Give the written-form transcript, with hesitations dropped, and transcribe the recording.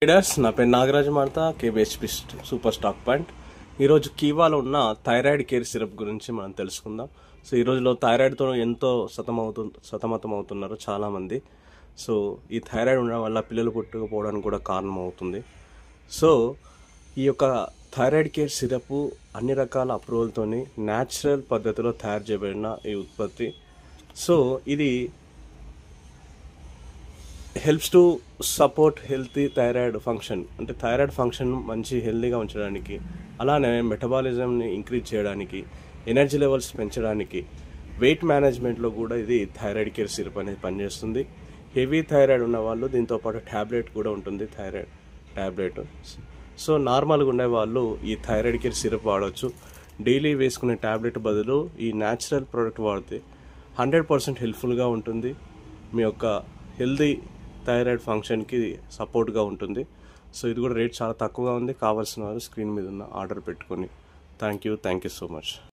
Leaders నా పేరు నాగరాజ్ మార్తా కేబిహెచ్పి సూపర్ స్టాక్ పాయింట్. ఈరోజు కీవాలో ఉన్న థైరాయిడ్ కేర్ సిరప్ గురించి మనం తెలుసుకుందాం. సో ఈ రోజులో థైరాయిడ్తో ఎంతో సతమతం అవుతున్నారు చాలామంది. సో ఈ థైరాయిడ్ ఉండడం వల్ల పిల్లలు పుట్టకపోవడానికి కూడా కారణం అవుతుంది. సో ఈ యొక్క థైరాయిడ్ కేర్ సిరప్ అన్ని రకాల అప్రూవల్తోని న్యాచురల్ పద్ధతిలో తయారు చేయబడిన ఈ ఉత్పత్తి. సో ఇది helps to support healthy thyroid function, అంటే థైరాయిడ్ ఫంక్షన్ మంచి హెల్తీగా ఉంచడానికి, అలానే మెటబాలిజంని ఇంక్రీజ్ చేయడానికి, ఎనర్జీ లెవెల్స్ పెంచడానికి, వెయిట్ మేనేజ్మెంట్లో కూడా ఇది థైరాయిడ్ కేర్ సిరప్ అనేది పనిచేస్తుంది. హెవీ థైరాయిడ్ ఉన్న వాళ్ళు దీంతో పాటు ట్యాబ్లెట్ కూడా ఉంటుంది, థైరాయిడ్ ట్యాబ్లెట్. సో నార్మల్గా ఉండే వాళ్ళు ఈ థైరాయిడ్ కేర్ సిరప్ వాడవచ్చు. డైలీ వేసుకునే ట్యాబ్లెట్ బదులు ఈ న్యాచురల్ ప్రోడక్ట్ వాడితే 100% హెల్ప్ఫుల్గా ఉంటుంది. మీ యొక్క హెల్దీ థైరాయిడ్ ఫంక్షన్కి సపోర్ట్గా ఉంటుంది. సో ఇది కూడా రేట్ చాలా తక్కువగా ఉంది. కావాల్సిన వారు స్క్రీన్ మీద ఉన్న ఆర్డర్ పెట్టుకొని. Thank you so much.